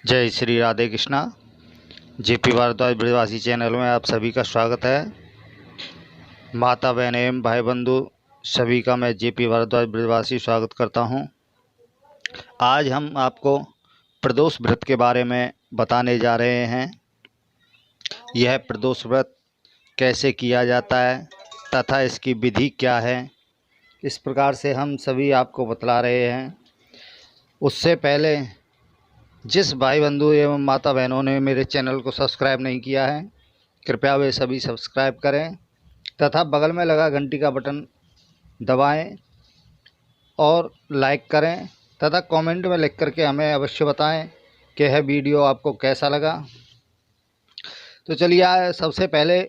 जय श्री राधे कृष्णा। जेपी भारद्वाज ब्रजवासी चैनल में आप सभी का स्वागत है। माता बहन एवं भाई बंधु सभी का मैं जेपी भारद्वाज ब्रजवासी स्वागत करता हूं। आज हम आपको प्रदोष व्रत के बारे में बताने जा रहे हैं। यह प्रदोष व्रत कैसे किया जाता है तथा इसकी विधि क्या है, इस प्रकार से हम सभी आपको बतला रहे हैं। उससे पहले जिस भाई बंधु एवं माता बहनों ने मेरे चैनल को सब्सक्राइब नहीं किया है, कृपया वे सभी सब्सक्राइब करें तथा बगल में लगा घंटी का बटन दबाएं और लाइक करें तथा कमेंट में लिख करके हमें अवश्य बताएं कि यह वीडियो आपको कैसा लगा। तो चलिए सबसे पहले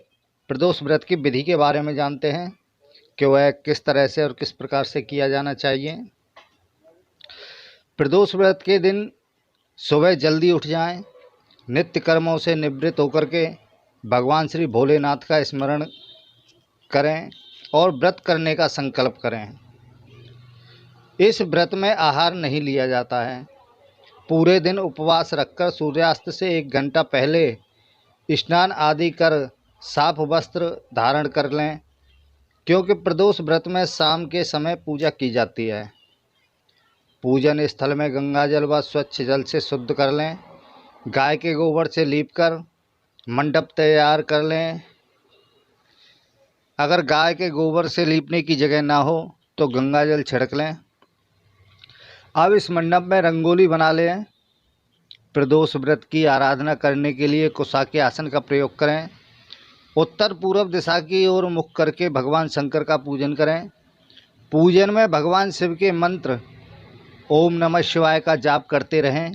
प्रदोष व्रत की विधि के बारे में जानते हैं कि वह किस तरह से और किस प्रकार से किया जाना चाहिए। प्रदोष व्रत के दिन सुबह जल्दी उठ जाएं, नित्य कर्मों से निवृत्त होकर के भगवान श्री भोलेनाथ का स्मरण करें और व्रत करने का संकल्प करें। इस व्रत में आहार नहीं लिया जाता है। पूरे दिन उपवास रखकर सूर्यास्त से 1 घंटा पहले स्नान आदि कर साफ वस्त्र धारण कर लें, क्योंकि प्रदोष व्रत में शाम के समय पूजा की जाती है। पूजन स्थल में गंगा जल व स्वच्छ जल से शुद्ध कर लें। गाय के गोबर से लीपकर मंडप तैयार कर लें। अगर गाय के गोबर से लीपने की जगह ना हो तो गंगा जल छिड़क लें। अब इस मंडप में रंगोली बना लें। प्रदोष व्रत की आराधना करने के लिए कुशा के आसन का प्रयोग करें। उत्तर पूर्व दिशा की ओर मुख करके भगवान शंकर का पूजन करें। पूजन में भगवान शिव के मंत्र ओम नमः शिवाय का जाप करते रहें।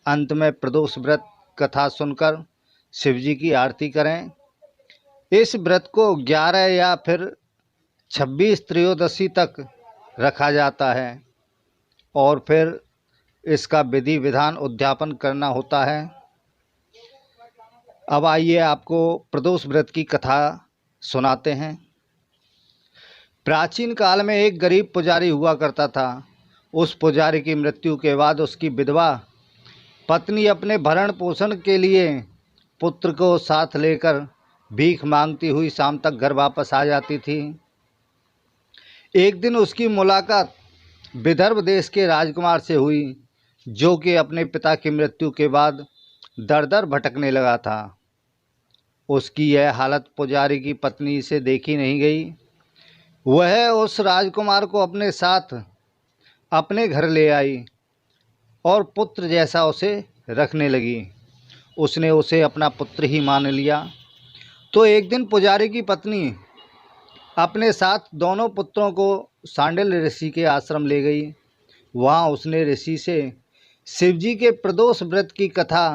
अंत में प्रदोष व्रत कथा सुनकर शिव जी की आरती करें। इस व्रत को 11 या फिर 26 त्रयोदशी तक रखा जाता है और फिर इसका विधि विधान उद्यापन करना होता है। अब आइए आपको प्रदोष व्रत की कथा सुनाते हैं। प्राचीन काल में एक गरीब पुजारी हुआ करता था। उस पुजारी की मृत्यु के बाद उसकी विधवा पत्नी अपने भरण पोषण के लिए पुत्र को साथ लेकर भीख मांगती हुई शाम तक घर वापस आ जाती थी। एक दिन उसकी मुलाकात विदर्भ देश के राजकुमार से हुई, जो कि अपने पिता की मृत्यु के बाद दर दर भटकने लगा था। उसकी यह हालत पुजारी की पत्नी से देखी नहीं गई। वह उस राजकुमार को अपने साथ अपने घर ले आई और पुत्र जैसा उसे रखने लगी। उसने उसे अपना पुत्र ही मान लिया। तो एक दिन पुजारी की पत्नी अपने साथ दोनों पुत्रों को सांडिल ऋषि के आश्रम ले गई। वहाँ उसने ऋषि से शिवजी के प्रदोष व्रत की कथा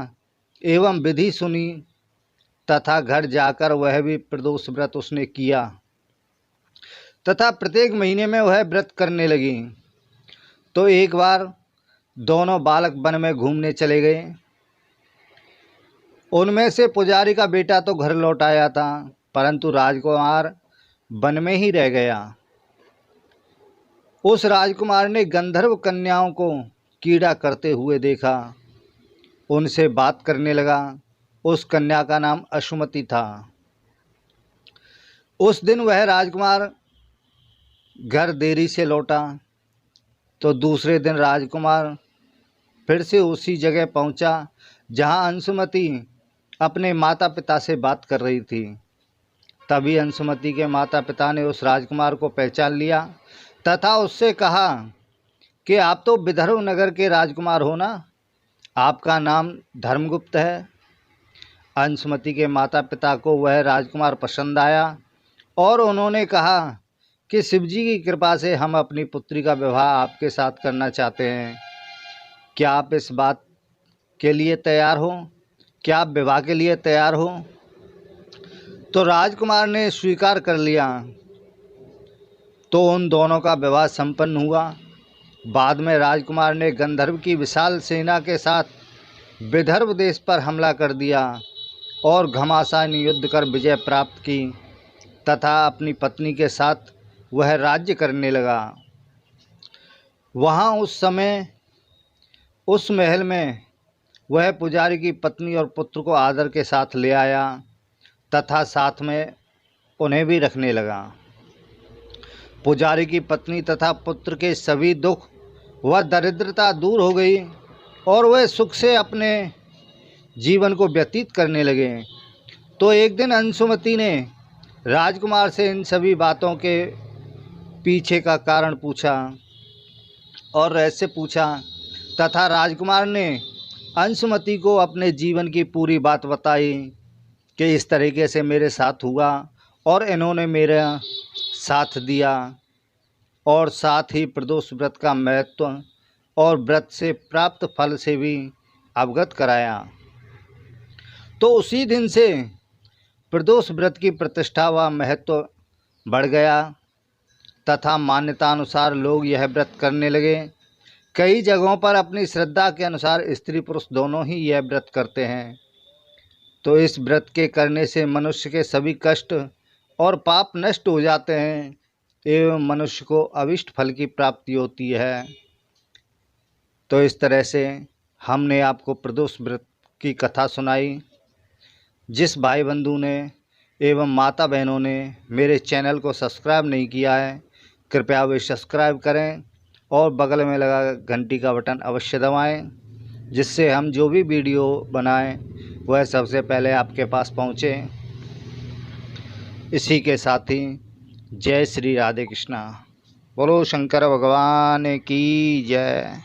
एवं विधि सुनी तथा घर जाकर वह भी प्रदोष व्रत उसने किया तथा प्रत्येक महीने में वह व्रत करने लगी। तो एक बार दोनों बालक वन में घूमने चले गए। उनमें से पुजारी का बेटा तो घर लौट आया था, परंतु राजकुमार वन में ही रह गया। उस राजकुमार ने गंधर्व कन्याओं को कीड़ा करते हुए देखा। उनसे बात करने लगा। उस कन्या का नाम अशुमति था। उस दिन वह राजकुमार घर देरी से लौटा। तो दूसरे दिन राजकुमार फिर से उसी जगह पहुंचा जहां अंशुमति अपने माता पिता से बात कर रही थी। तभी अंशुमति के माता पिता ने उस राजकुमार को पहचान लिया तथा उससे कहा कि आप तो विदर्भ नगर के राजकुमार हो ना, आपका नाम धर्मगुप्त है। अंशुमति के माता पिता को वह राजकुमार पसंद आया और उन्होंने कहा कि शिवजी की कृपा से हम अपनी पुत्री का विवाह आपके साथ करना चाहते हैं। क्या आप इस बात के लिए तैयार हो? क्या आप विवाह के लिए तैयार हो? तो राजकुमार ने स्वीकार कर लिया। तो उन दोनों का विवाह संपन्न हुआ। बाद में राजकुमार ने गंधर्व की विशाल सेना के साथ विदर्भ देश पर हमला कर दिया और घमासान युद्ध कर विजय प्राप्त की तथा अपनी पत्नी के साथ वह राज्य करने लगा। वहाँ उस समय उस महल में वह पुजारी की पत्नी और पुत्र को आदर के साथ ले आया तथा साथ में उन्हें भी रखने लगा। पुजारी की पत्नी तथा पुत्र के सभी दुख व दरिद्रता दूर हो गई और वह सुख से अपने जीवन को व्यतीत करने लगे। तो एक दिन अंशुमति ने राजकुमार से इन सभी बातों के पीछे का कारण पूछा और रहस्य पूछा तथा राजकुमार ने अंशुमति को अपने जीवन की पूरी बात बताई कि इस तरीके से मेरे साथ हुआ और इन्होंने मेरा साथ दिया और साथ ही प्रदोष व्रत का महत्व और व्रत से प्राप्त फल से भी अवगत कराया। तो उसी दिन से प्रदोष व्रत की प्रतिष्ठा व महत्व बढ़ गया तथा मान्यतानुसार लोग यह व्रत करने लगे। कई जगहों पर अपनी श्रद्धा के अनुसार स्त्री पुरुष दोनों ही यह व्रत करते हैं। तो इस व्रत के करने से मनुष्य के सभी कष्ट और पाप नष्ट हो जाते हैं एवं मनुष्य को अभिष्ट फल की प्राप्ति होती है। तो इस तरह से हमने आपको प्रदोष व्रत की कथा सुनाई। जिस भाई बंधु ने एवं माता बहनों ने मेरे चैनल को सब्सक्राइब नहीं किया है, कृपया वे सब्सक्राइब करें और बगल में लगा घंटी का बटन अवश्य दबाएं, जिससे हम जो भी वीडियो बनाएं वह सबसे पहले आपके पास पहुंचे। इसी के साथ ही जय श्री राधे कृष्णा। बोलो शंकर भगवान की जय।